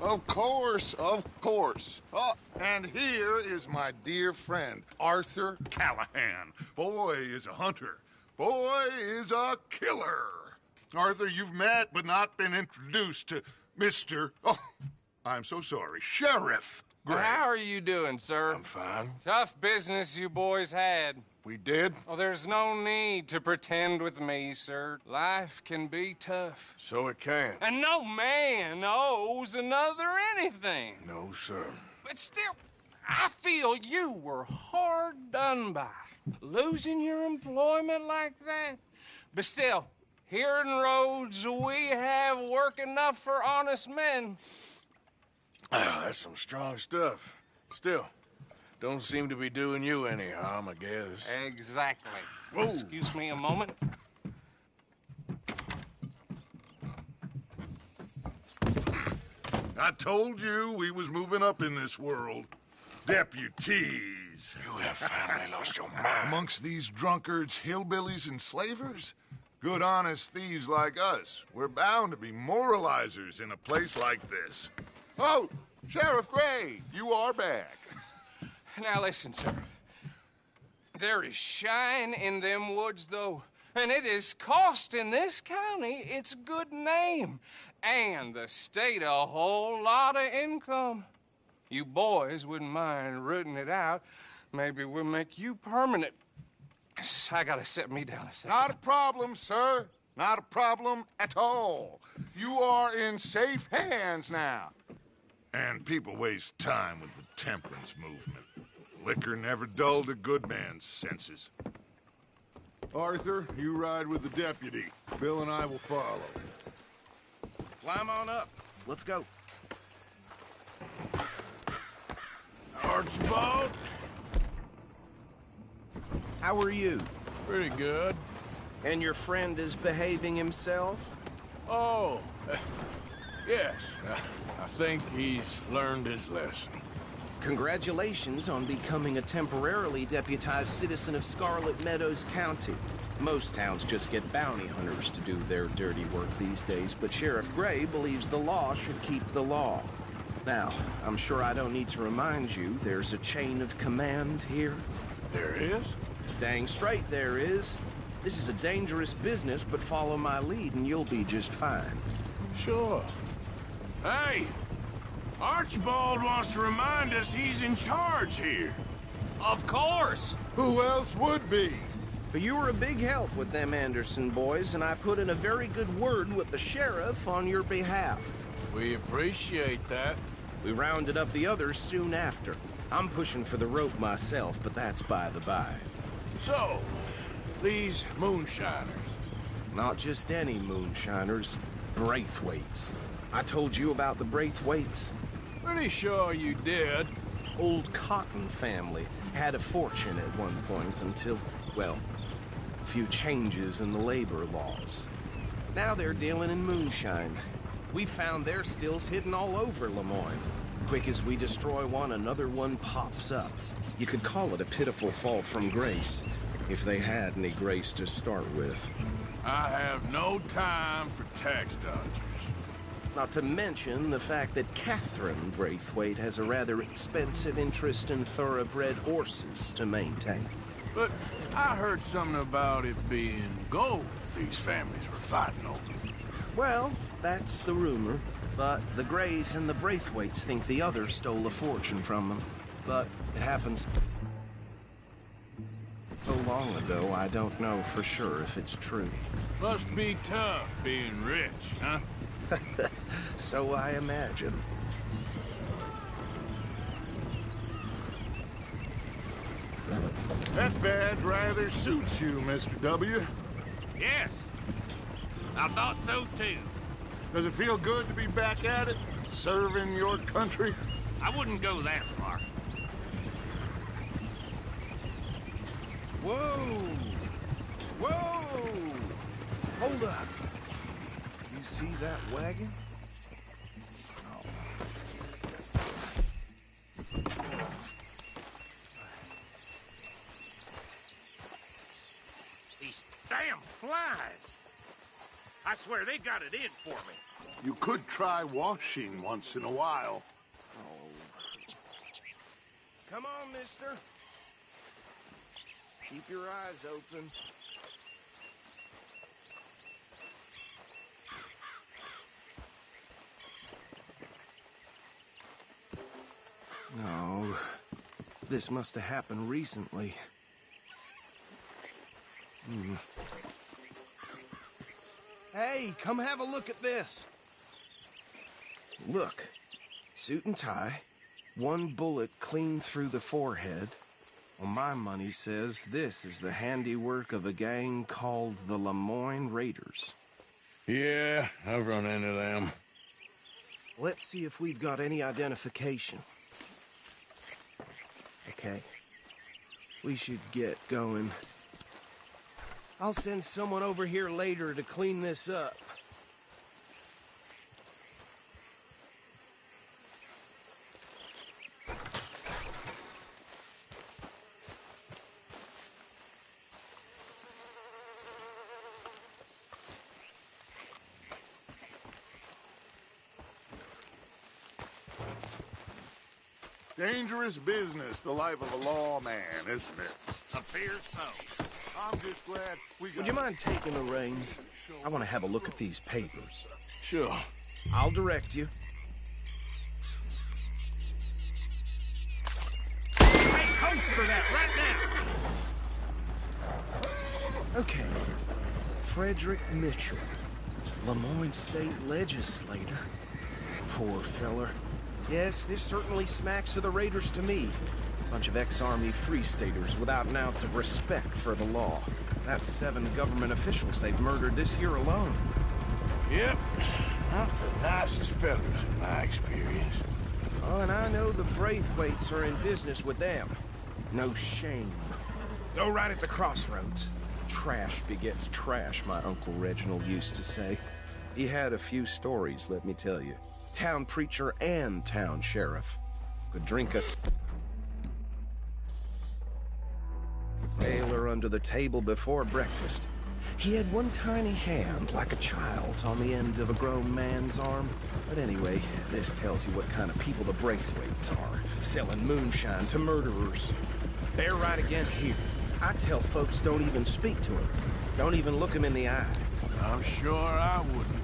Of course, of course. Oh, and here is my dear friend, Arthur Callahan. Boy is a hunter. Boy is a killer. Arthur, you've met but not been introduced to Mr. Oh, I'm so sorry, Sheriff Gray. How are you doing, sir? I'm fine. Tough business you boys had. We did? Oh, there's no need to pretend with me, sir. Life can be tough. So it can. And no man owes another anything. No, sir. But still, I feel you were hard done by. Losing your employment like that. But still, here in Rhodes, we have work enough for honest men. Oh, that's some strong stuff. Still, don't seem to be doing you any harm, I guess. Exactly. Whoa. Excuse me a moment. I told you we was moving up in this world. Deputies. You have finally lost your mind. Amongst these drunkards, hillbillies, and slavers? Good, honest thieves like us. We're bound to be moralizers in a place like this. Oh, Sheriff Gray, you are back. Now listen, sir. There is shine in them woods, though, and it is costing this county its good name and the state a whole lot of income. You boys wouldn't mind rooting it out. Maybe we'll make you permanent. I gotta set me down a second. Not a problem, sir. Not a problem at all. You are in safe hands now. And people waste time with the temperance movement. Liquor never dulled a good man's senses. Arthur, you ride with the deputy. Bill and I will follow. Climb on up. Let's go. Archibald? How are you? Pretty good. And your friend is behaving himself? Oh, yes. I think he's learned his lesson. Congratulations on becoming a temporarily deputized citizen of Scarlet Meadows County. Most towns just get bounty hunters to do their dirty work these days, but Sheriff Gray believes the law should keep the law. Now, I'm sure I don't need to remind you, there's a chain of command here. There is? Dang straight there is. This is a dangerous business, but follow my lead and you'll be just fine. Sure. Hey! Archibald wants to remind us he's in charge here. Of course. Who else would be? But you were a big help with them Anderson boys, and I put in a very good word with the sheriff on your behalf. We appreciate that. We rounded up the others soon after. I'm pushing for the rope myself, but that's by the by. So, these moonshiners. Not just any moonshiners, Braithwaites. I told you about the Braithwaites. Pretty sure you did. Old Cotton family had a fortune at one point until, well, a few changes in the labor laws. Now they're dealing in moonshine. We found their stills hidden all over Lemoyne. Quick as we destroy one, another one pops up. You could call it a pitiful fall from grace, if they had any grace to start with. I have no time for tax dodgers. Not to mention the fact that Catherine Braithwaite has a rather expensive interest in thoroughbred horses to maintain. But I heard something about it being gold these families were fighting over. Well, that's the rumor. But the Grays and the Braithwaites think the others stole a fortune from them. But it happens so long ago, I don't know for sure if it's true. Must be tough being rich, huh? So I imagine. That badge rather suits you, Mr. W. Yes, I thought so too. Does it feel good to be back at it, serving your country? I wouldn't go that far. Whoa! Whoa! Hold up. You see that wagon? These damn flies. I swear they got it in for me. You could try washing once in a while. Come on, mister. Keep your eyes open. No, this must have happened recently. Hey, come have a look at this. Look, suit and tie, one bullet clean through the forehead. Well, my money says this is the handiwork of a gang called the Lemoyne Raiders. Yeah, I've run into them. Let's see if we've got any identification. Okay. We should get going. I'll send someone over here later to clean this up. Dangerous business, the life of a lawman, isn't it? I fear so. I'm just glad we got... Would you mind taking the reins? I want to have a look at these papers. Sure. I'll direct you. Hey, coast for that right now! Okay. Frederick Mitchell, Lemoyne State Legislator. Poor feller. Yes, this certainly smacks of the Raiders to me. Bunch of ex-Army Free Staters without an ounce of respect for the law. That's 7 government officials they've murdered this year alone. Yep. Not the nicest fellas in my experience. Oh, and I know the Braithwaites are in business with them. No shame. Go right at the crossroads. Trash begets trash, my Uncle Reginald used to say. He had a few stories, let me tell you. Town preacher and town sheriff. Could drink a sailor under the table before breakfast. He had one tiny hand, like a child's, on the end of a grown man's arm. But anyway, this tells you what kind of people the Braithwaites are. Selling moonshine to murderers. They're right again here. I tell folks don't even speak to him. Don't even look him in the eye. I'm sure I wouldn't.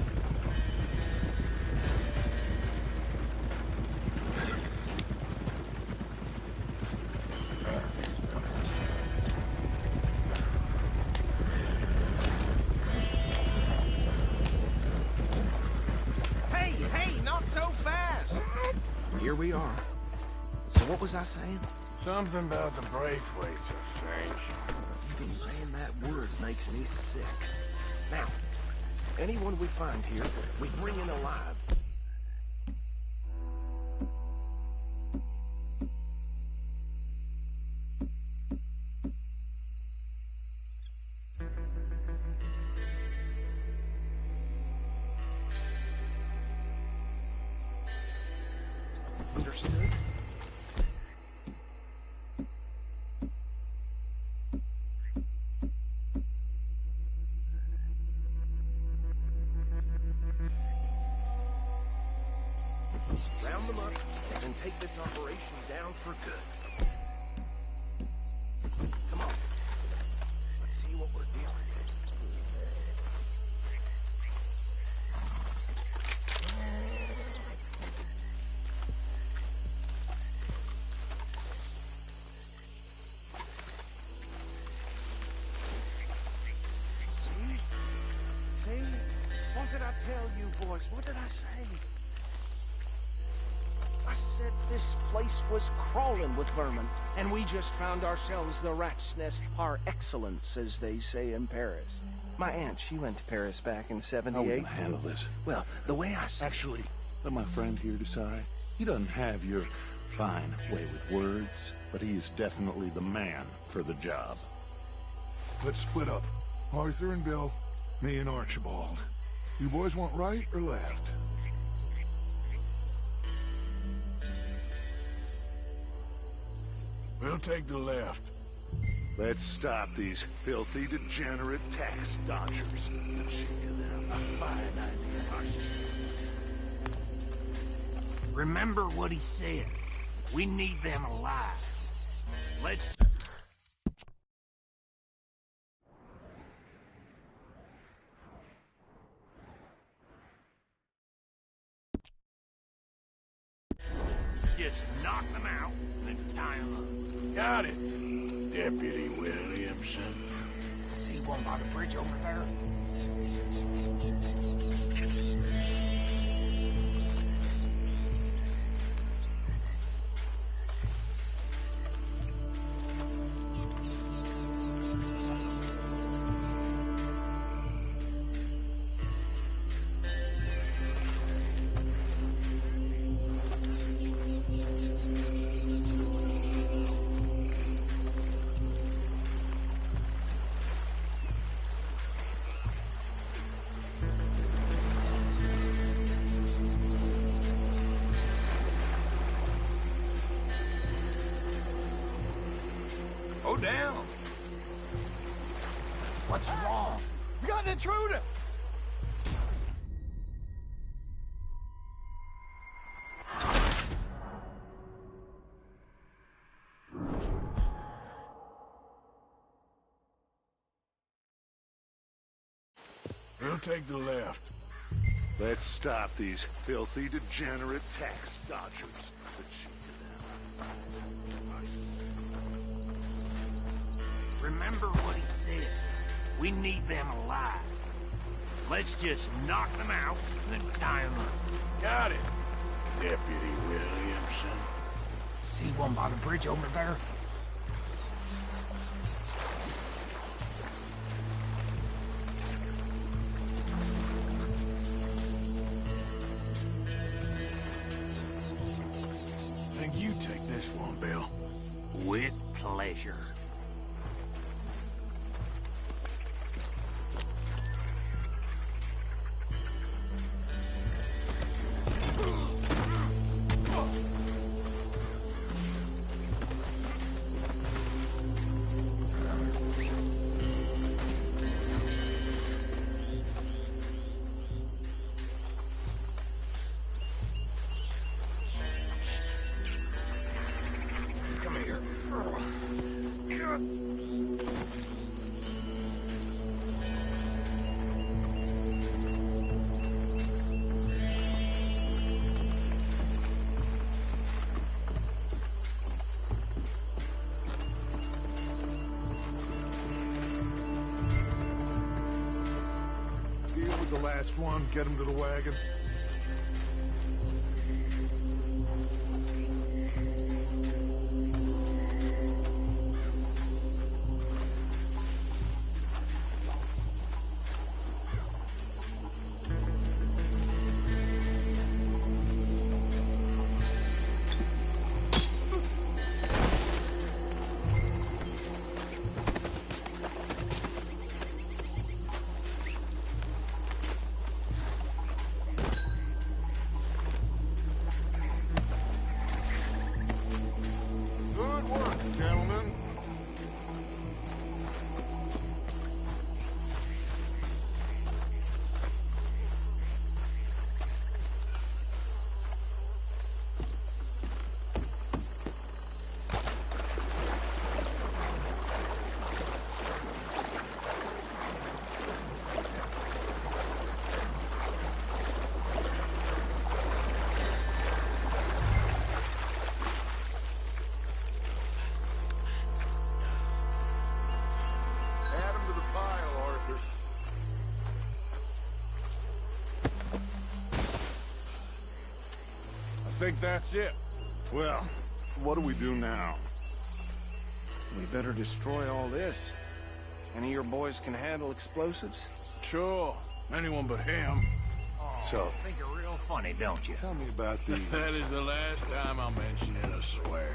Here we are. So what was I saying? Something about the Braithwaites, I think. Even saying that word makes me sick. Now, anyone we find here, we bring in alive. Understood? Round them up and take this operation down for good. Come on. Let's see what we're dealing with. See? What did I tell you, boys? What did I say? I said this place was crawling with vermin, and we just found ourselves the rat's nest par excellence, as they say in Paris. My aunt, she went to Paris back in How are we '78. gonna handle this? Well, the way I see Actually, let my friend here decide. He doesn't have your fine way with words, but he is definitely the man for the job. Let's split up. Arthur and Bill, me and Archibald. You boys want right or left? We'll take the left. Let's stop these filthy, degenerate tax dodgers. Remember what he said. We need them alive. Let's... just knock them out, then tie them up. Got it, Deputy Williamson. See one by the bridge over there? Go down. What's wrong? We got an intruder! We'll take the left. Let's stop these filthy, degenerate tax dodgers. Remember what he said. We need them alive. Let's just knock them out, then tie them up. Got it, Deputy Williamson. See one by the bridge over there? Think you take this one, Bill. With pleasure. Come here. Deal with the last one, get him to the wagon. Good work, gentlemen. Add him to the pile, Arthur. I think that's it. Well, what do we do now? We better destroy all this. Any of your boys can handle explosives? Sure. Anyone but him. So, Think you're real funny, don't you? tell me about the... That is the last time I'll mention it, I swear.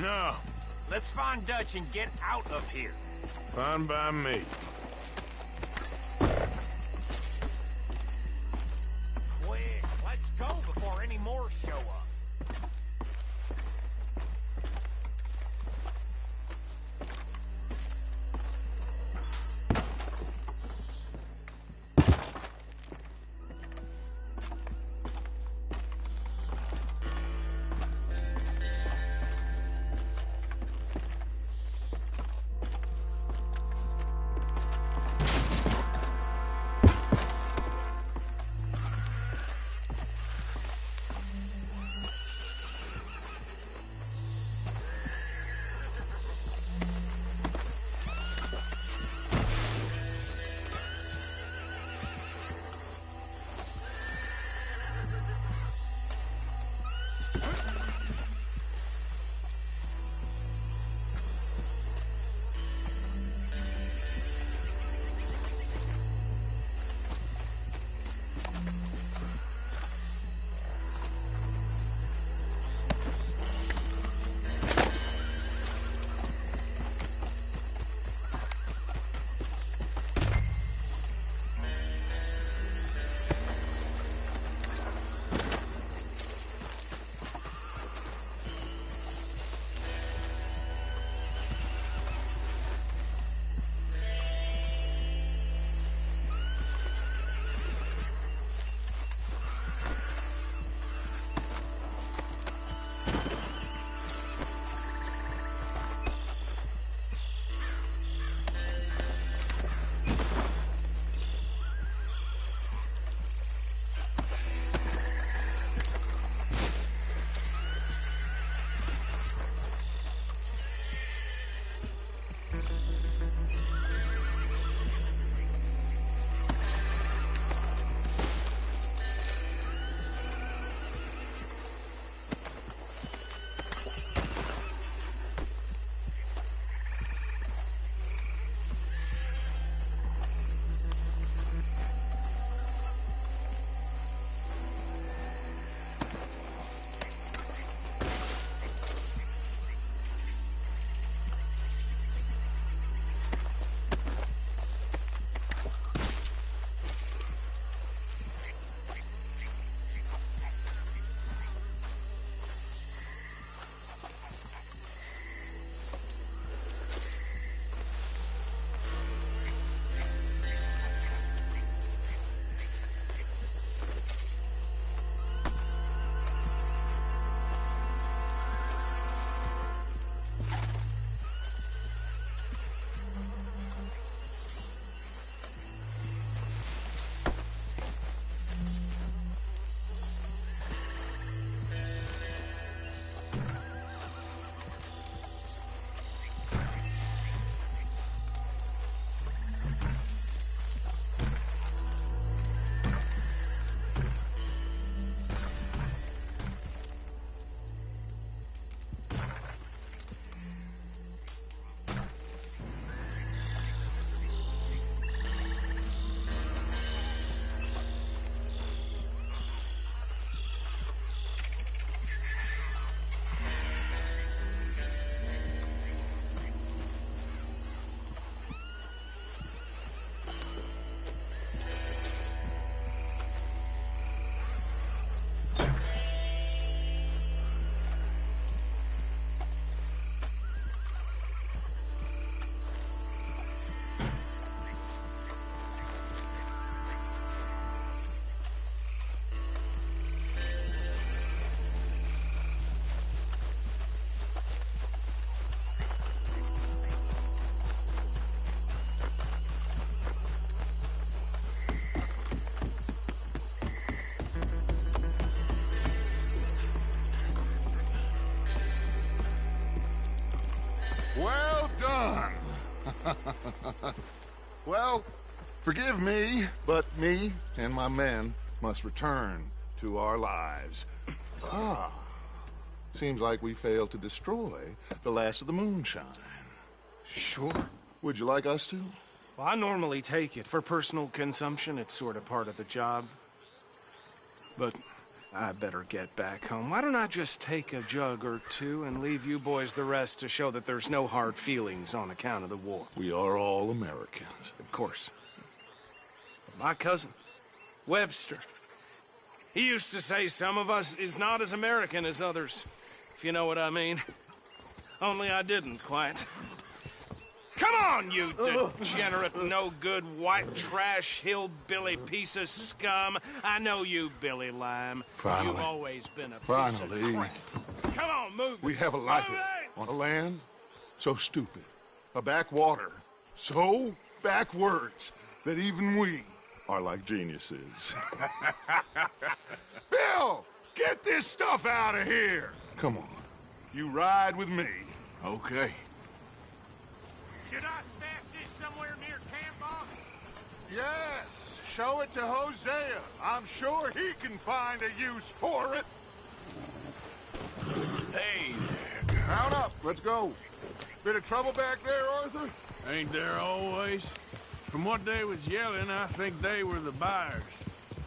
No. Let's find Dutch and get out of here. Fine by me. Quick, let's go before any more show up. Well done. Well, forgive me, but me and my men must return to our lives. Ah, seems like we failed to destroy the last of the moonshine. Sure. Would you like us to? Well, I normally take it. For personal consumption, it's sort of part of the job. But I better get back home. Why don't I just take a jug or two and leave you boys the rest to show that there's no hard feelings on account of the war? We are all Americans. Of course. But my cousin, Webster, he used to say some of us is not as American as others, if you know what I mean. Only I didn't quite. Come on, you degenerate, no-good, white trash, hillbilly piece of scum. I know you, Billy Lime. Finally. You've always been a piece of Finally. crap. Come on, move. We have a life Move it! on a land so stupid, a backwater so backwards that even we are like geniuses. Bill, get this stuff out of here. Come on, you ride with me. Okay. Should I stash this somewhere near camp, boss? Yes, show it to Hosea. I'm sure he can find a use for it. Hey Mount up, let's go. Bit of trouble back there, Arthur? there. Ain't there always? From what they was yelling, I think they were the buyers.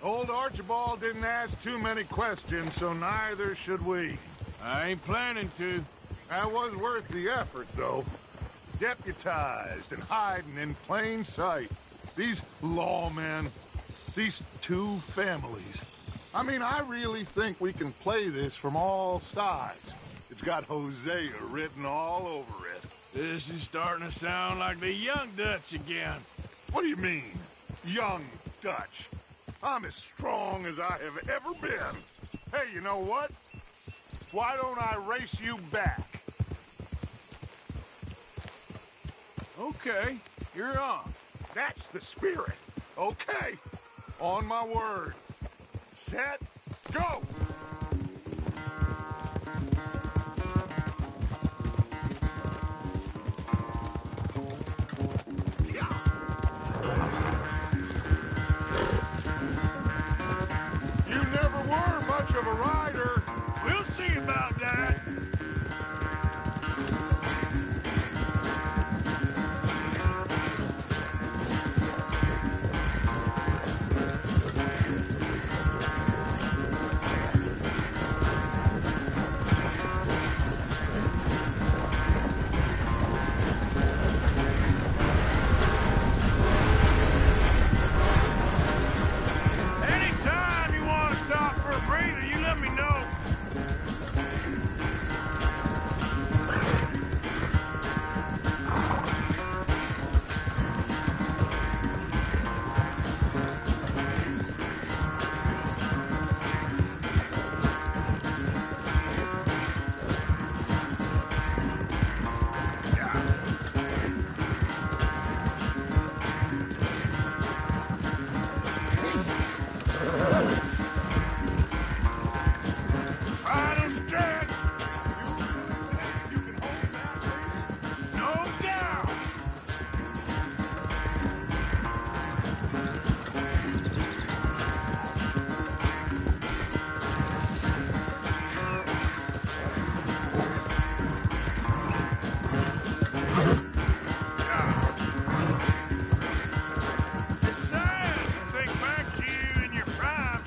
Old Archibald didn't ask too many questions, so neither should we. I ain't planning to. That was worth the effort, though. Deputized and hiding in plain sight. These lawmen, these two families. I mean, I really think we can play this from all sides. It's got Hosea written all over it. This is starting to sound like the Young Dutch again. What do you mean, young Dutch? I'm as strong as I have ever been. Hey, you know what? Why don't I race you back? Okay, you're on. That's the spirit. Okay. On my word. Set, go! You never were much of a rider. We'll see about that. Anytime you want to stop for a breather, you let me know. Final stretch. You can hold that, No doubt. It's sad to think back to you in your prime.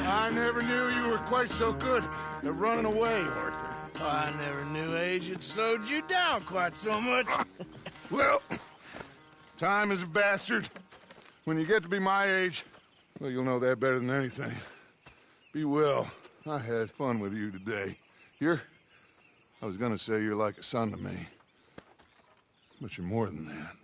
I never knew you were quite so good at running away, Arthur. I never knew age had slowed you down quite so much. Well, time is a bastard. When you get to be my age, well, you'll know that better than anything. Be well. I had fun with you today. I was gonna say you're like a son to me. But you're more than that.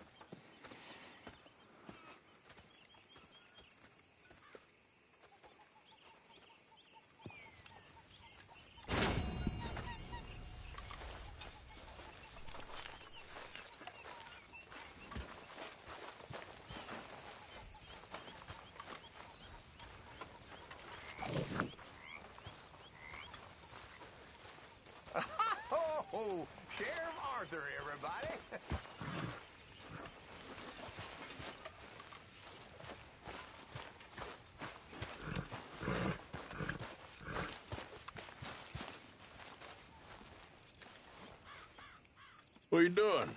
What are you doing?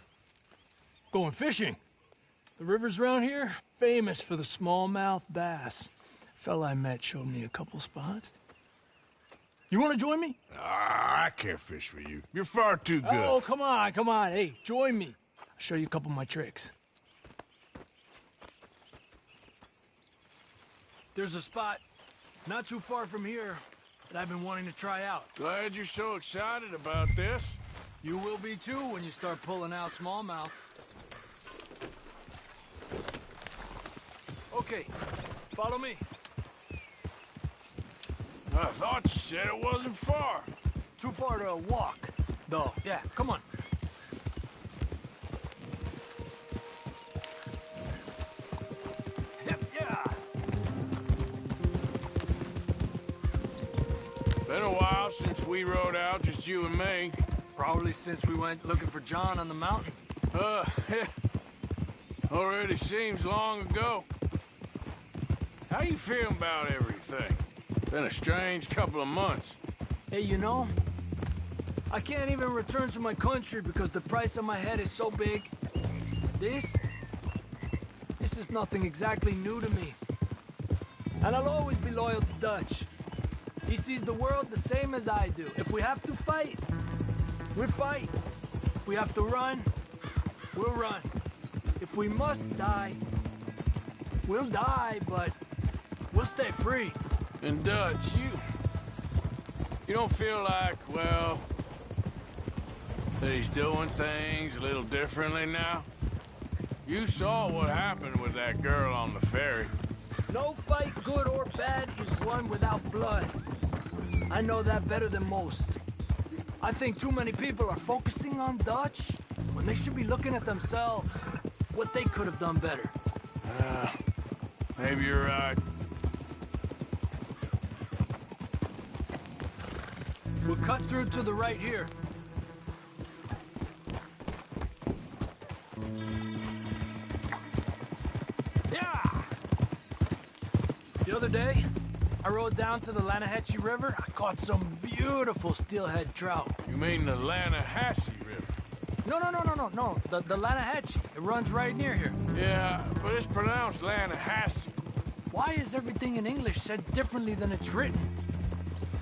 Going fishing. The rivers around here, famous for the smallmouth bass. Fella I met showed me a couple spots. You want to join me? I can't fish with you. You're far too good. Oh, come on, come on. Hey, join me. I'll show you a couple of my tricks. There's a spot not too far from here that I've been wanting to try out. Glad you're so excited about this. You will be too when you start pulling out smallmouth. Okay, follow me. I thought you said it wasn't far. Too far to walk, though. Yeah, come on. Yep, yeah. Been a while since we rode out, just you and me. Probably since we went looking for John on the mountain. Already seems long ago. How you feeling about everything? Been a strange couple of months. Hey, you know, I can't even return to my country because the price on my head is so big. This is nothing exactly new to me. And I'll always be loyal to Dutch. He sees the world the same as I do. If we have to fight, we'll fight. If we have to run, we'll run. If we must die, we'll die, but we'll stay free. And Dutch, you don't feel like, well, that he's doing things a little differently now? You saw what happened with that girl on the ferry. No fight, good or bad, is won without blood. I know that better than most. I think too many people are focusing on Dutch when they should be looking at themselves, what they could have done better. Maybe you're right. We'll cut through to the right here. Yeah! The other day, I rode down to the Lanahatchee River. I caught some beautiful steelhead trout. You mean the Lanahatchee River? No. The Lanahatchee. It runs right near here. Yeah, but it's pronounced Lanahatchee. Why is everything in English said differently than it's written?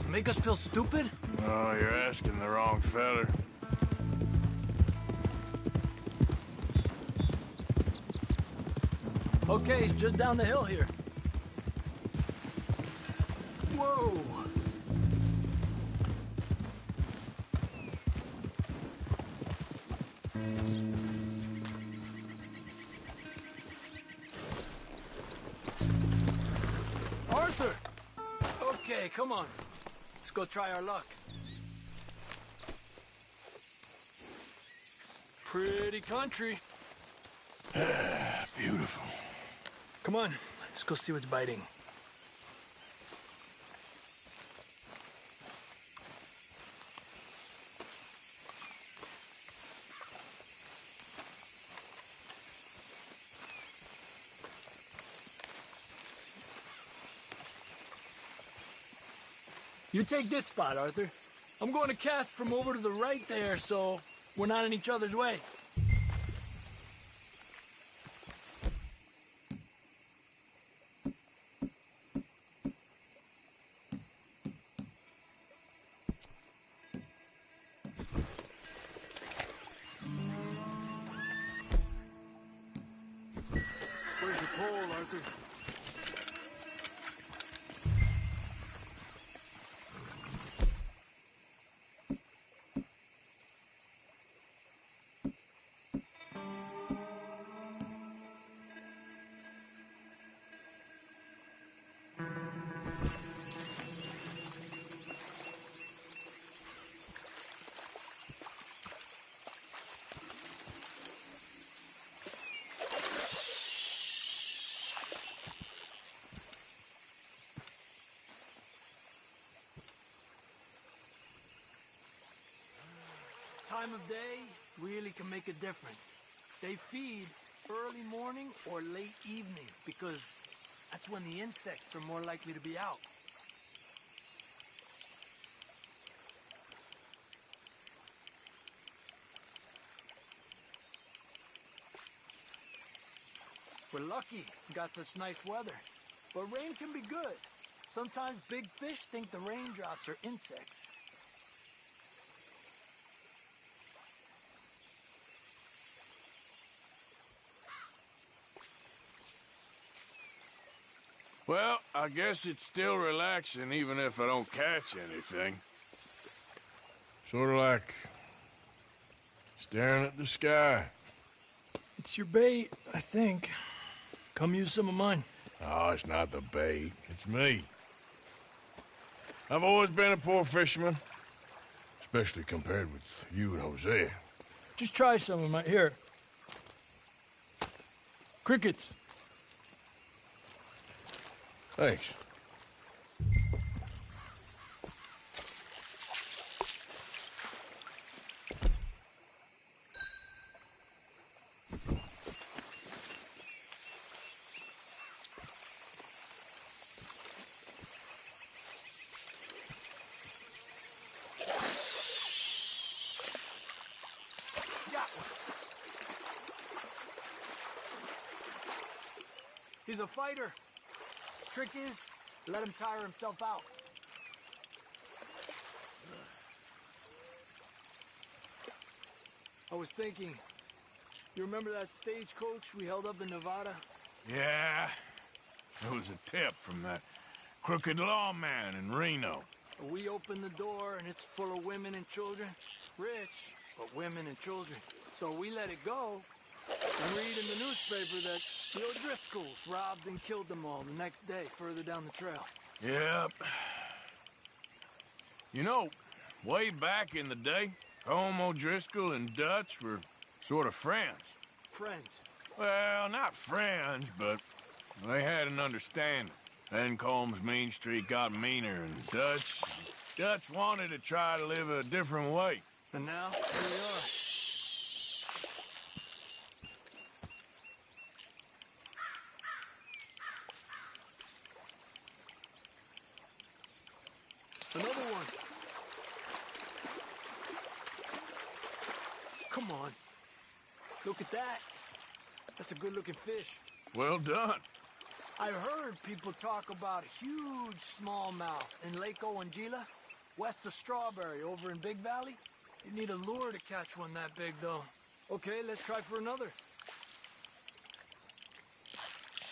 Make us feel stupid? Oh, you're asking the wrong feller. Okay, it's just down the hill here. Whoa! Arthur! Okay, come on. Let's go try our luck. Pretty country. Beautiful. Come on, let's go see what's biting. You take this spot, Arthur. I'm going to cast from over to the right there, so we're not in each other's way. Where's your pole, Arthur? Time of day really can make a difference. They feed early morning or late evening because that's when the insects are more likely to be out. We're lucky we got such nice weather. But rain can be good. Sometimes big fish think the raindrops are insects. Well, I guess it's still relaxing even if I don't catch anything. Sort of like staring at the sky. It's your bait, I think. Come use some of mine. Oh, it's not the bait. It's me. I've always been a poor fisherman. Especially compared with you and Jose. Just try some of my... Here. Crickets. Thanks. He's a fighter. Trick is, let him tire himself out. I was thinking, you remember that stagecoach we held up in Nevada? Yeah. It was a tip from that crooked lawman in Reno. We opened the door and it's full of women and children. Rich, but women and children. So we let it go and read in the newspaper that the O'Driscolls robbed and killed them all the next day further down the trail. Yep. You know, way back in the day, Home O'Driscoll and Dutch were sort of friends. Friends. Well, not friends, but they had an understanding. Then Combs' mean streak got meaner, and Dutch wanted to try to live a different way. And now, here we are. Another one. Come on. Look at that. That's a good-looking fish. Well done. I heard people talk about a huge smallmouth in Lake Owanjila, west of Strawberry, over in Big Valley. You need a lure to catch one that big, though. Okay, let's try for another.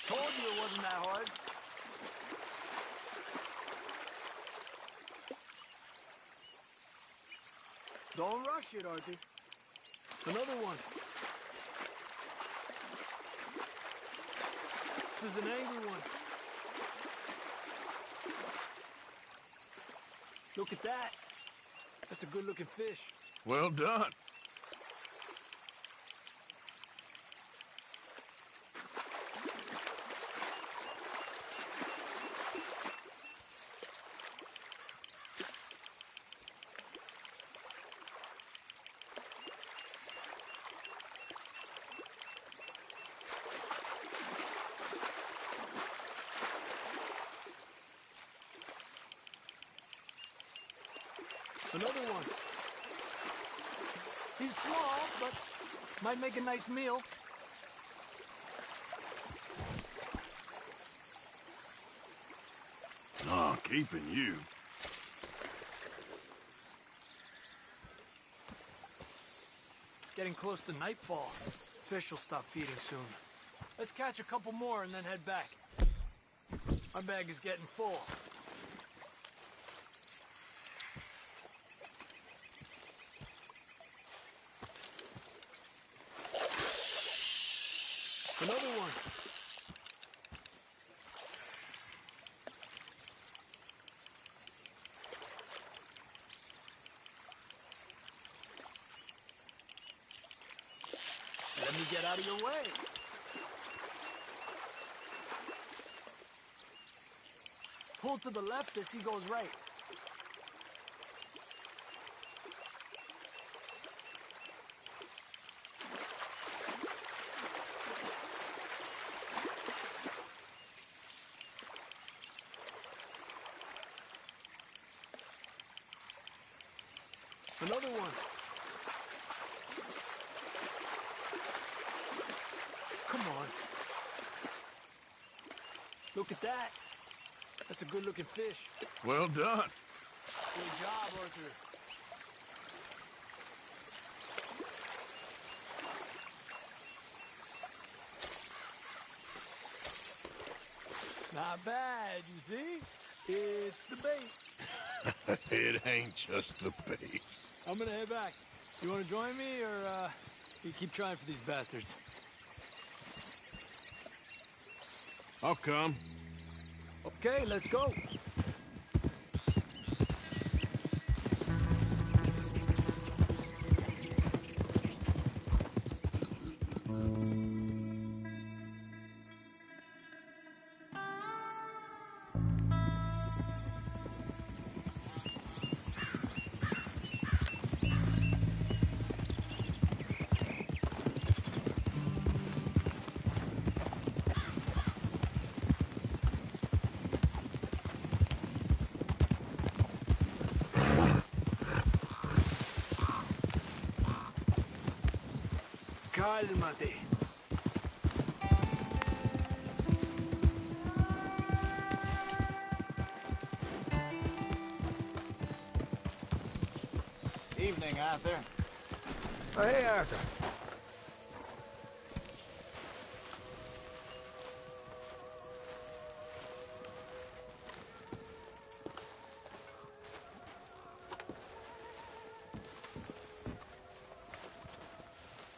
Told you it wasn't that hard. Don't rush it, Arthur. Another one. This is an angry one. Look at that. That's a good-looking fish. Well done. Another one. He's small, but might make a nice meal. Oh, keeping you. It's getting close to nightfall. Fish will stop feeding soon. Let's catch a couple more and then head back. My bag is getting full. Another one. Let me get out of your way. Pull to the left as he goes right. Another one. Come on. Look at that. That's a good-looking fish. Well done. Good job, Arthur. Not bad, you see? It's the bait. It ain't just the bait. I'm gonna head back. You wanna join me, or, you keep trying for these bastards? I'll come. Okay, let's go. Cálmate. Evening, Arthur. Oh, hey, Arthur.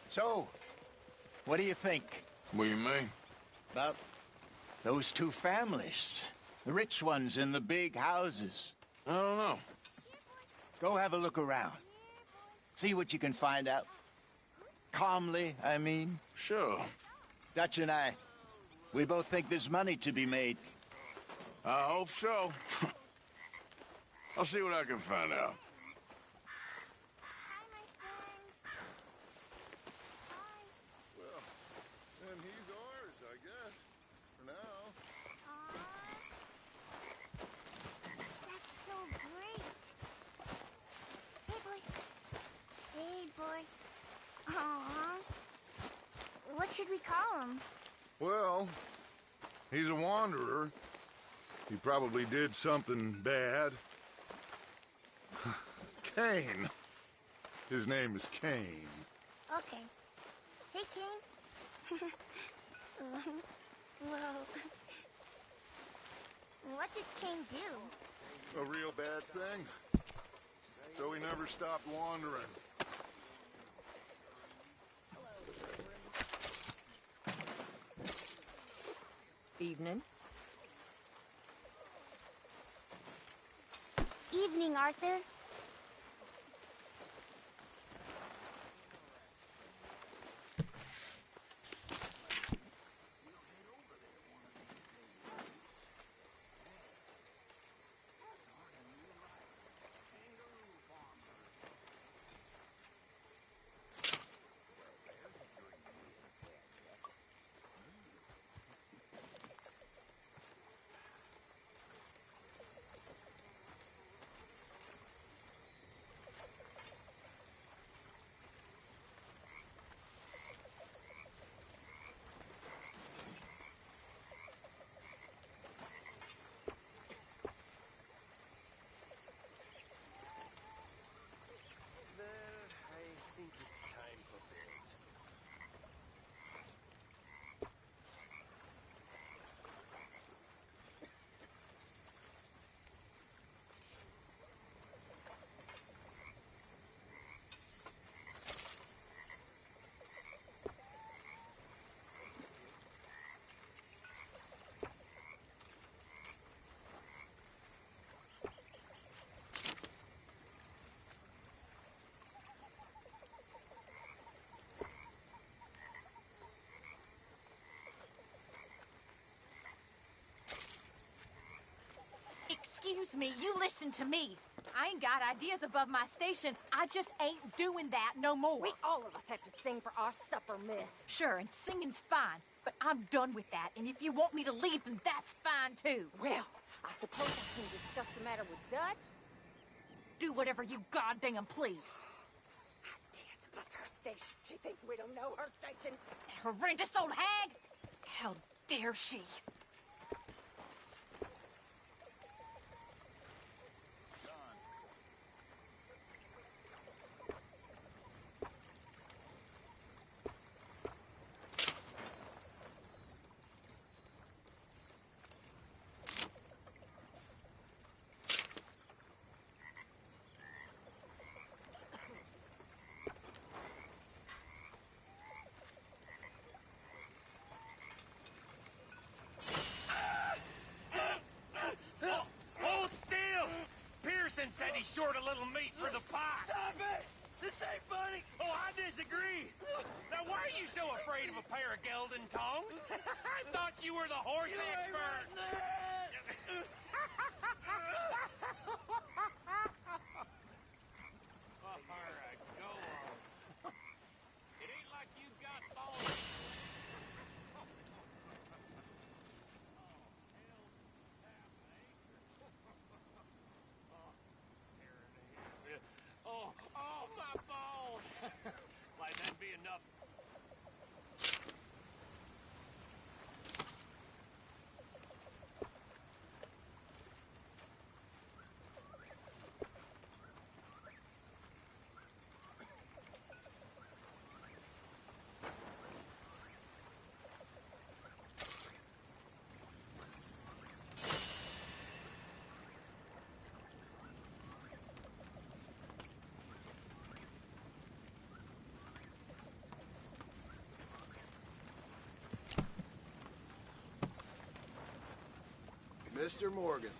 So, what do you think What do you mean? about those two families? The rich ones in the big houses. I don't know. Go have a look around. See what you can find out. Calmly, I mean. Sure. Dutch and I, we both think there's money to be made. I hope so. I'll see what I can find out. And he's ours, I guess. For now. That's so great. Hey, boy. Hey, boy. Aww. What should we call him? Well, he's a wanderer. He probably did something bad. Cain. His name is Cain. Okay. Hey, Kane. Well, what did Kane do? A real bad thing. So he never stopped wandering. Evening. Evening, Arthur. Excuse me, you listen to me. I ain't got ideas above my station. I just ain't doing that no more. We all of us have to sing for our supper, miss. Sure, and singing's fine, but I'm done with that. And if you want me to leave, then that's fine too. Well, I suppose I can discuss the matter with Dutch. Do whatever you goddamn please. Ideas above her station. She thinks we don't know her station. That horrendous old hag! How dare she? Captain said he's short a little meat for the pot. Stop it! This ain't funny! Oh, I disagree. Now, why are you so afraid of a pair of gelding tongs? I thought you were the horse You ain't expert. right there! All right, go on. It ain't like you've got balls. Oh, my balls! Like, that'd be enough. Mr. Morgan.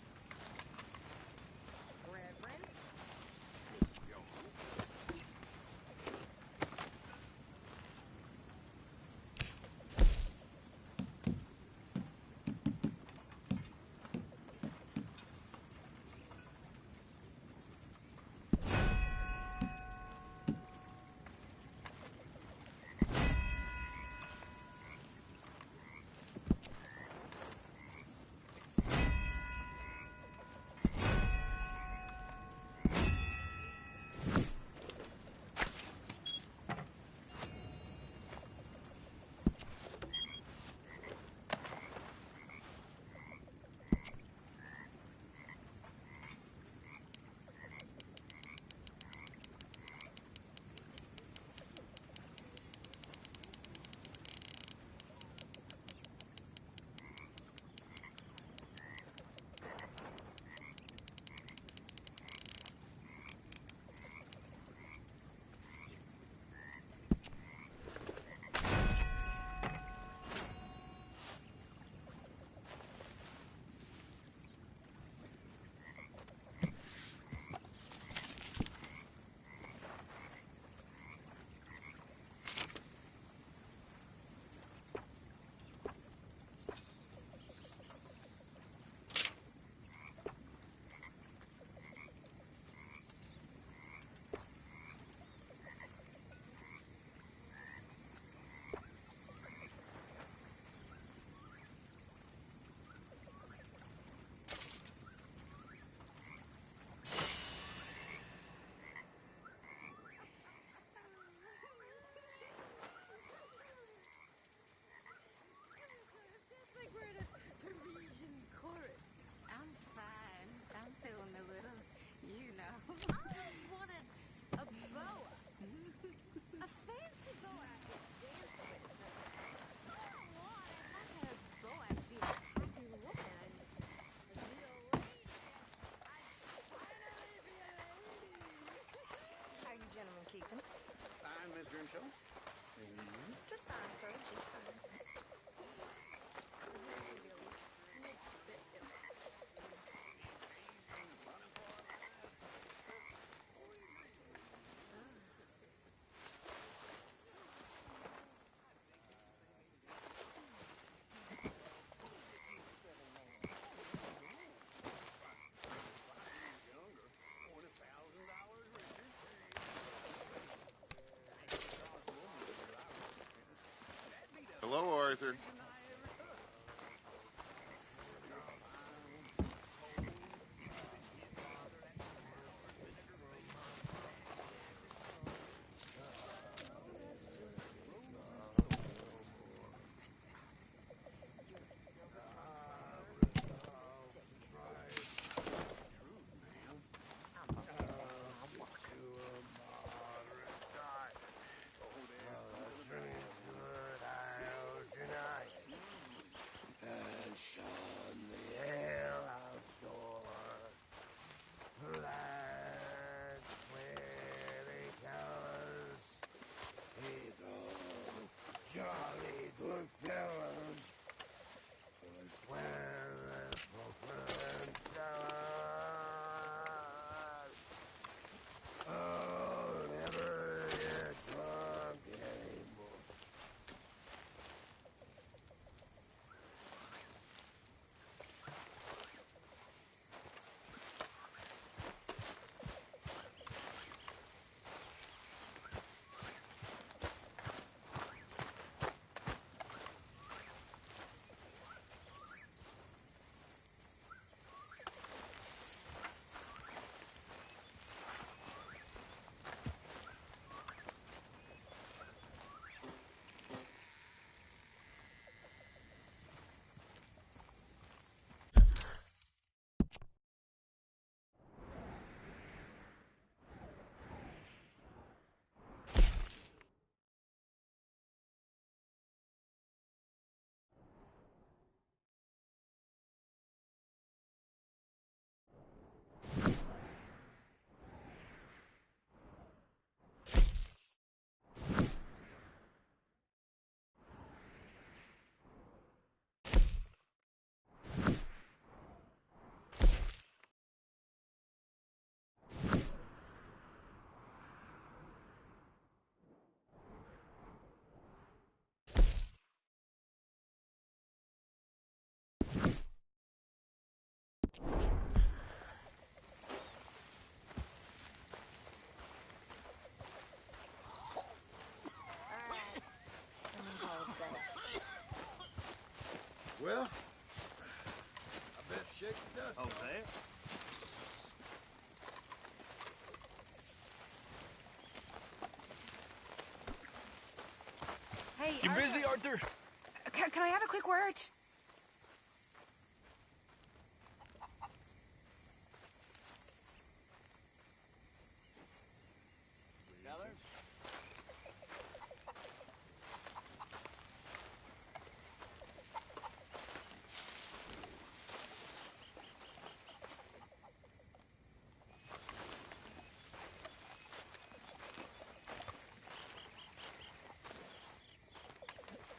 Just fine, sir. Just fine. Hello, Arthur. Well, I best shake the dust. Jose? Hey, You busy, Arthur? Can I have a quick word?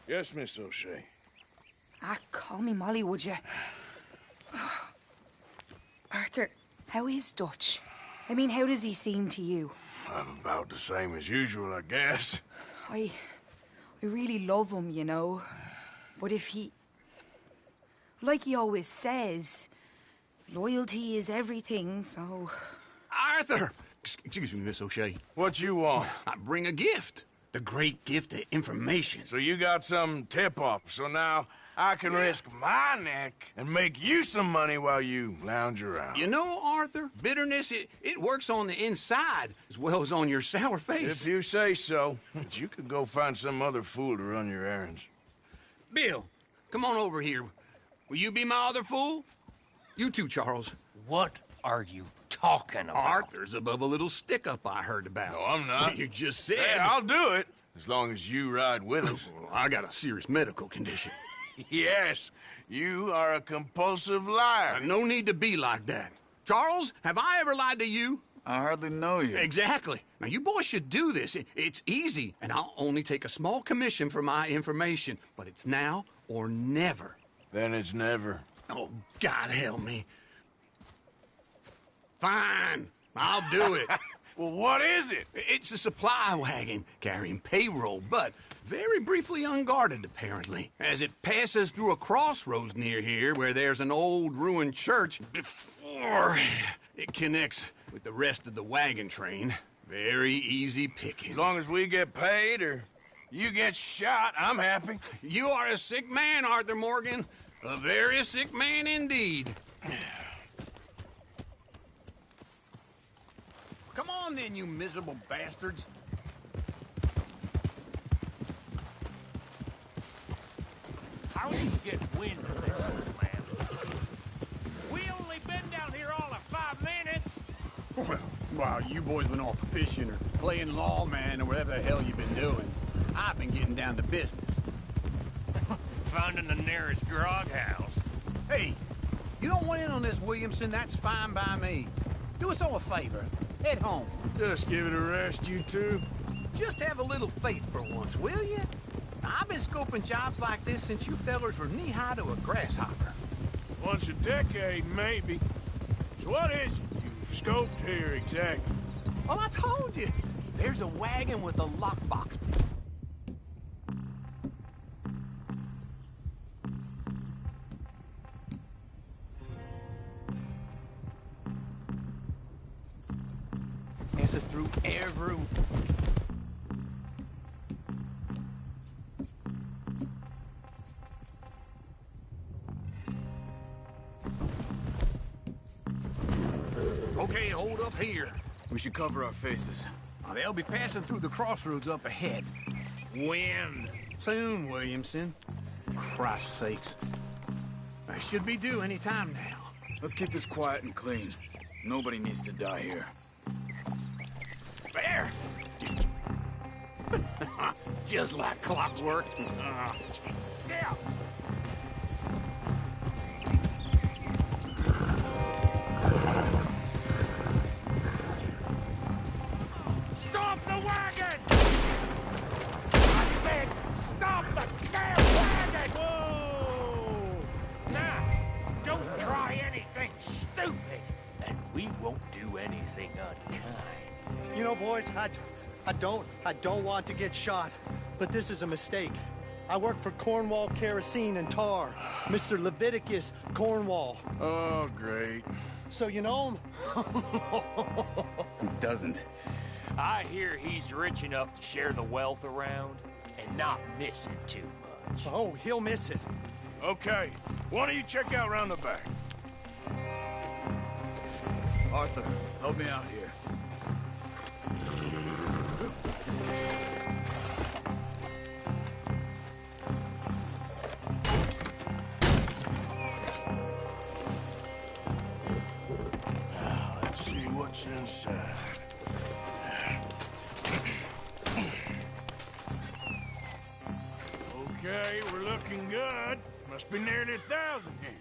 Yes, Miss O'Shea. Ah, call me Molly, would you? Arthur, how is Dutch? I mean, how does he seem to you? About the same as usual, I guess. I really love him, you know. But if he... Like he always says, loyalty is everything, so... Arthur! Excuse me, Miss O'Shea. What you want? I bring a gift. The great gift of information. So you got some tip-off, so now I can risk my neck and make you some money while you lounge around. You know, Arthur, bitterness, it works on the inside as well as on your sour face. If you say so. But you could go find some other fool to run your errands. Bill, come on over here. Will you be my other fool? You too, Charles. What are you talking about? Arthur's above a little stick-up I heard about. No, I'm not. You just said... Yeah, I'll do it, as long as you ride with us. Well, I got a serious medical condition. Yes, you are a compulsive liar. No need to be like that. Charles, have I ever lied to you? I hardly know you. Exactly. Now, you boys should do this. It's easy, and I'll only take a small commission for my information. But it's now or never. Then it's never. Oh, God help me. Fine. I'll do it. Well, what is it? It's a supply wagon carrying payroll, but very briefly unguarded, apparently. As it passes through a crossroads near here where there's an old ruined church before it connects with the rest of the wagon train. Very easy pickings. As long as we get paid or you get shot, I'm happy. You are a sick man, Arthur Morgan. A very sick man indeed. Come on then, you miserable bastards. How do you get wind of this, old man? We only been down here all of 5 minutes. Well, while you boys went off fishing or playing lawman or whatever the hell you've been doing, I've been getting down to business. Finding the nearest grog house. Hey, you don't want in on this, Williamson, that's fine by me. Do us all a favor. Head home. Just give it a rest, you two. Just have a little faith for once, will you? I've been scoping jobs like this since you fellers were knee-high to a grasshopper. Once a decade, maybe. So what is it you've scoped here exactly? Well, I told you. There's a wagon with a lockbox. Passes through every... Okay, hold up here. We should cover our faces. They'll be passing through the crossroads up ahead. When? Soon, Williamson. Christ's sakes. I should be due any time now. Let's keep this quiet and clean. Nobody needs to die here. There! Just like clockwork. Yeah. Stop the wagon! I said, stop the damn wagon! Whoa! Now, don't try anything stupid, and we won't do anything unkind. You know, boys, I don't want to get shot, but this is a mistake. I work for Cornwall Kerosene and Tar, Mr. Leviticus Cornwall. Oh, great. So you know him? Who doesn't? I hear he's rich enough to share the wealth around and not miss it too much. Oh, he'll miss it. Okay. Why don't you check out around the back? Arthur, help me out here. Now, let's see what's inside. Okay, we're looking good. Must be nearly 1,000 here.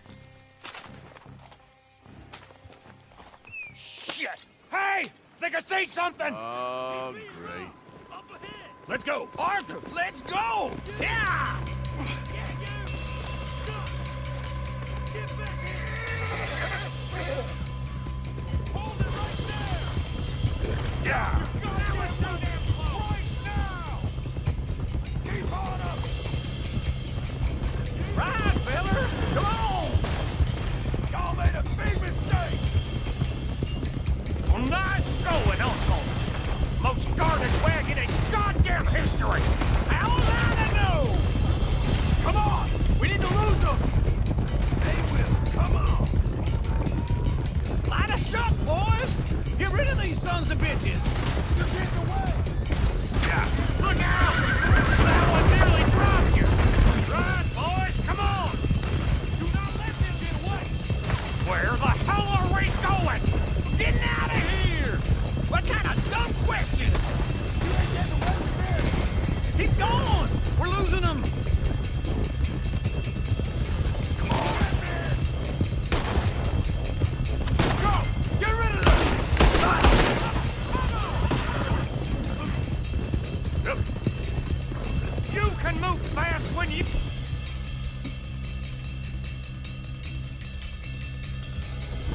Shit! Hey! Think I see something! Oh, great. Let's go! Arthur, let's go! Yeah! Yeah! Right, fella! Come on! Y'all made a big mistake! Well, nice going, Uncle! Most guarded wagon in goddamn history! How was I to know? Come on! We need to lose them! They will. Come on! Light a shot, boys! Get rid of these sons of bitches! You're getting away! Yeah! Look out! That one nearly dropped you! Run, boys! Come on! Do not let them get away! Where the hell are we going? Getting out of here! What kind of dumb questions? You ain't getting away with this! Keep going! We're losing them! Come on, man! Go! Get rid of them! You can move fast when you...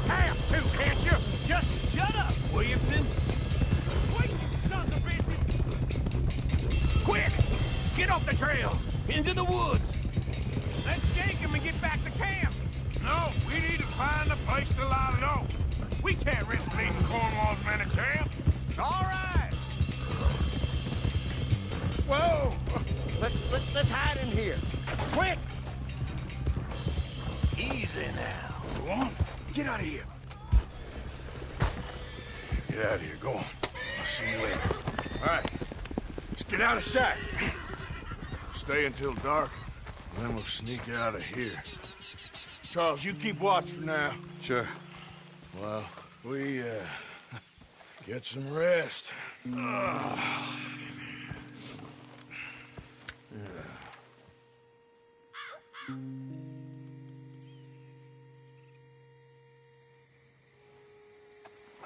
Have to, can't you? Just shut up, Williamson! Wait, sons of bitches! Quick! Get off the trail! Into the woods! Let's shake him and get back to camp! No, we need to find a place to light it off. We can't risk leaving Cornwall's men at camp. All right! Whoa! Let's hide in here. Quick! Easy now. Go on. Get out of here. Get out of here. Go on. I'll see you later. All right. Let's get out of sight. Stay until dark, and then we'll sneak out of here. Charles, you keep watch for now. Sure. Well, we, get some rest.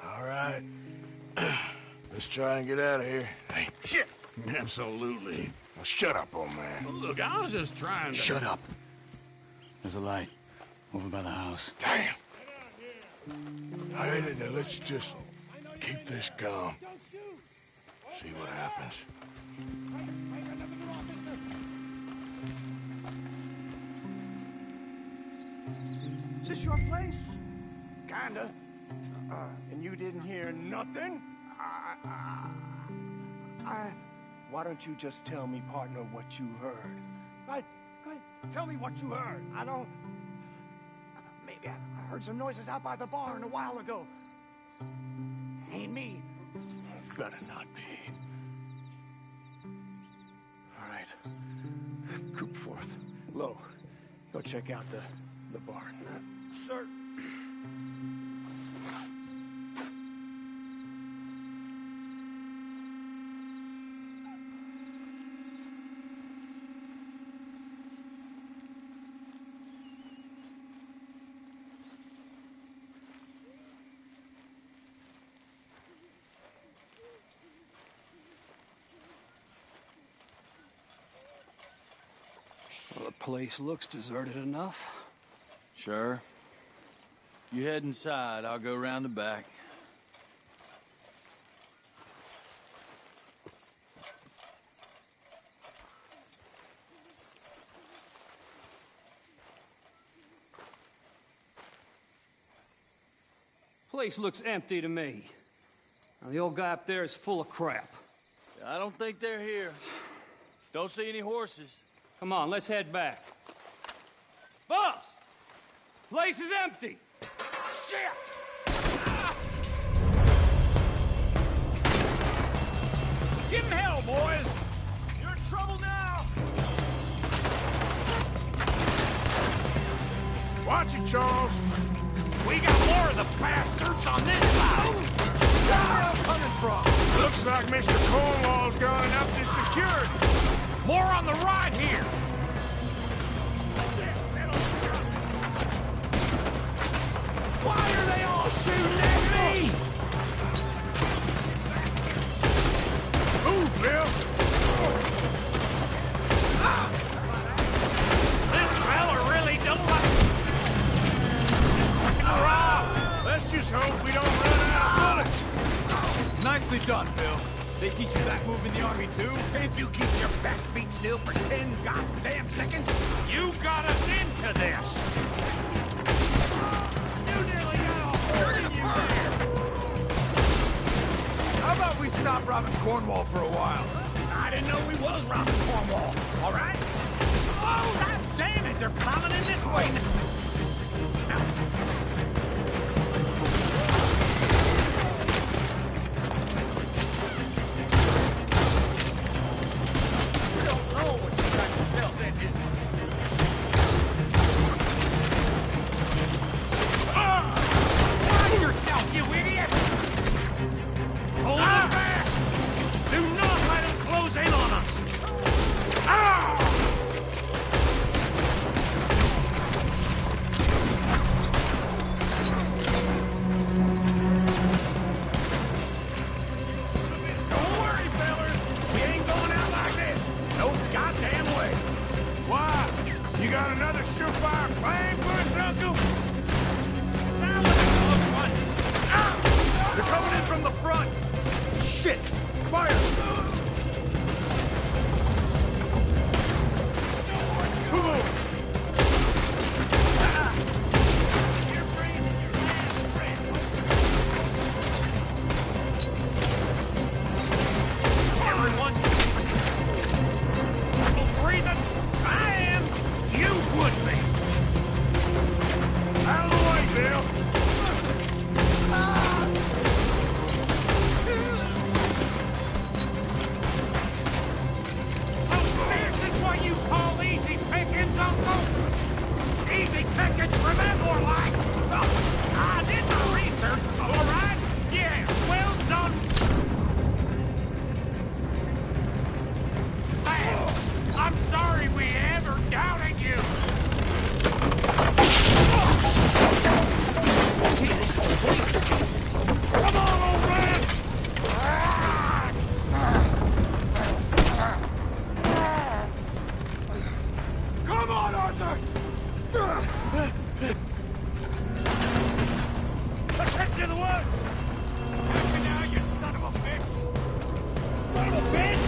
All right. Let's try and get out of here. Hey, shit! Absolutely. Now shut up, old man. Look, I was just trying to... Shut up. There's a light over by the house. Damn. All right, now let's just keep this calm. See what happens. Is this your place? Kinda. And you didn't hear nothing? Why don't you just tell me, partner, what you heard? Right? Tell me what you heard. I don't... Maybe I heard some noises out by the barn a while ago. Ain't me. Better not be. All right. Coop forth. Low. Go check out the barn. Sir. Well, the place looks deserted enough. Sure. You head inside, I'll go round the back. Place looks empty to me. Now, the old guy up there is full of crap. I don't think they're here. Don't see any horses. Come on, let's head back. Boss! Place is empty! Shit! Give him hell, boys! You're in trouble now! Watch it, Charles. We got more of the bastards on this side! Where are they coming from? Looks like Mr. Cornwall's gone up to security. More on the right here! Why are they all shooting at me? Move, Bill. This fella really don't like... Let's just hope we don't run out of bullets. Nicely done, Bill. They teach you that move in the army, too? Can't you keep your fat feet still for 10 goddamn seconds? You got us into this! You nearly got a hole in you there! How about we stop robbing Cornwall for a while? I didn't know we was robbing Cornwall, all right? Oh, god damn it! They're coming in this way Watch yourself, you idiot! Hold on back! Do not let him close in on us! Don't worry, fellas. We ain't going out like this. No goddamn way. Why? You got another surefire plan for us, Uncle? That was a close one. They're coming in from the front. Shit! Fire! Move over. Everyone! Breathing! I am! You would be! Out of the way, Bill. So this is what you call easy pickings, Uncle? Easy pickings for them, more like! Oh, I did my research, all right? Yes, well done! Hey, I'm sorry we ever doubted you! Gee, this is the police's kitchen. Come on, old man! Come on, Arthur! Let's head to the woods! Back me now, you son of a bitch! Son of a bitch!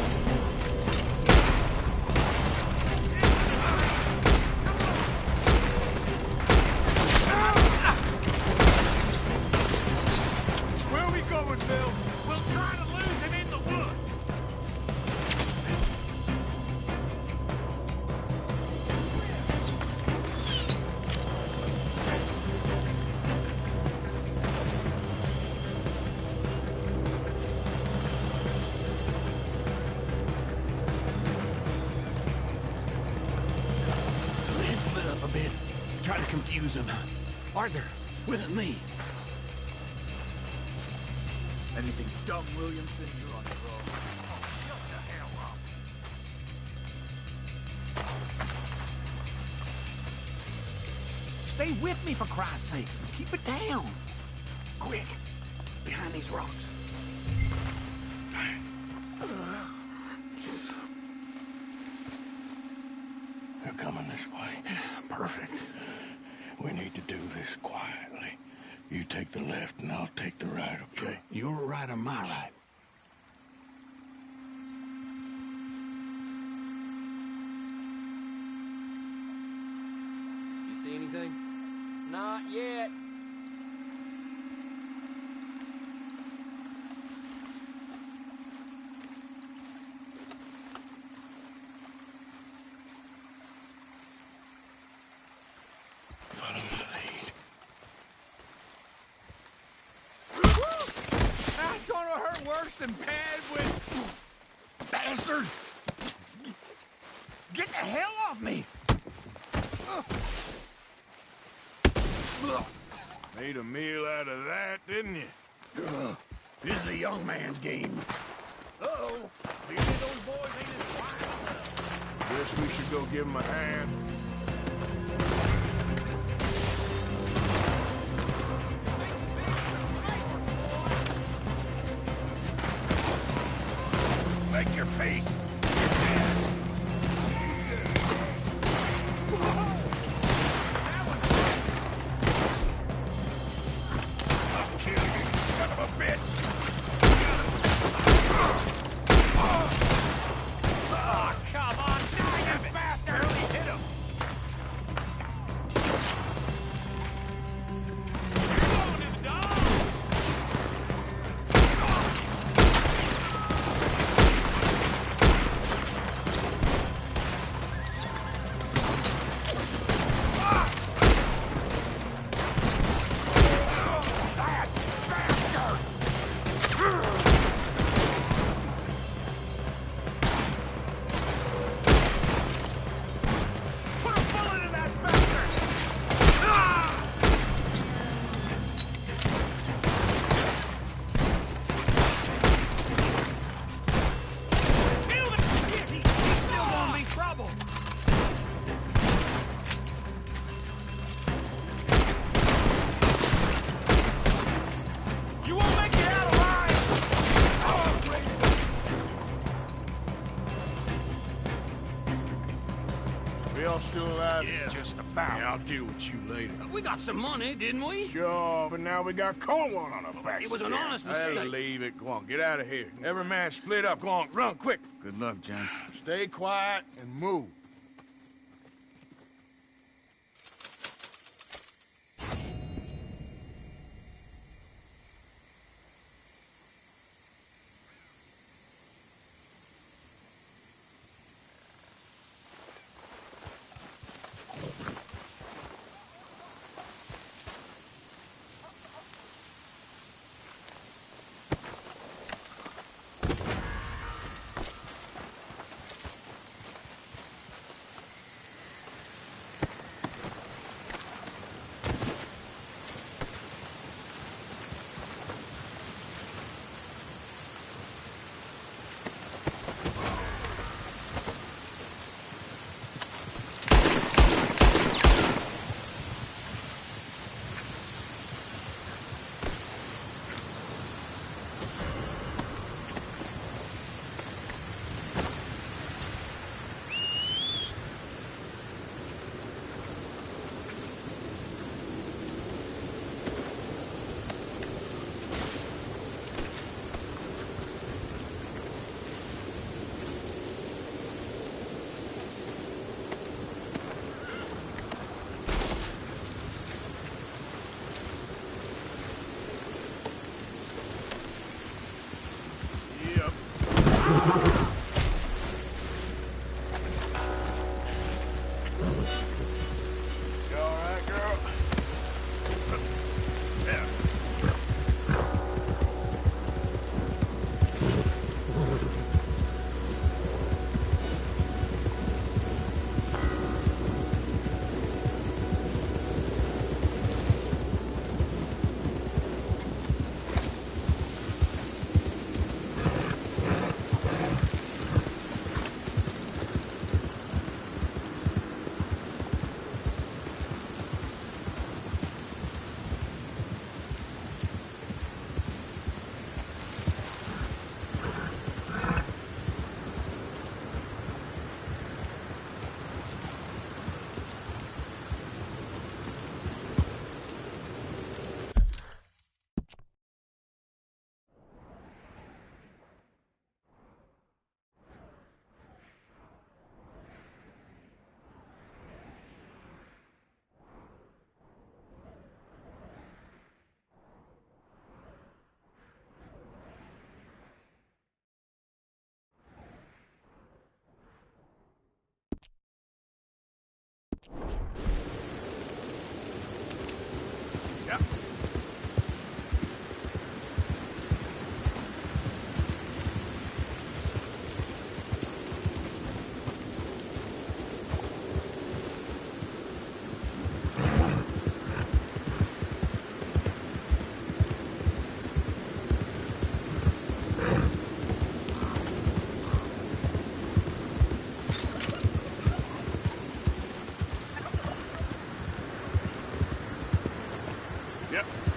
Where are we going, Bill? We'll try to lose him in the woods! Let's split up a bit. Try to confuse him. Arthur, with me. Anything dumb, Williamson, you're on your own. Shut the hell up! Stay with me, for Christ's sakes. Keep it down. Quick, behind these rocks. They're coming this way. Perfect. We need to do this quietly. You take the left and I'll take the right, okay? Your right or my right? You see anything? Not yet. resting pad with... Bastard! Get the hell off me! Made a meal out of that, didn't you? This is a young man's game. Uh-oh. Maybe those boys ain't as quiet. Guess we should go give him a hand. Make your peace! I'll kill you, son of a bitch! Oh, come on, die, you bastard! Barely hit him! You're going to the dog! Still alive? Yeah. Just about. Yeah, I'll deal with you later. We got some money, didn't we? Sure, but now we got Cornwall on our backs. It was an again. honest I'll mistake. leave it. Go on, get out of here. Every man split up. Go on, run, quick. Good luck, gents. Stay quiet and move. Yep.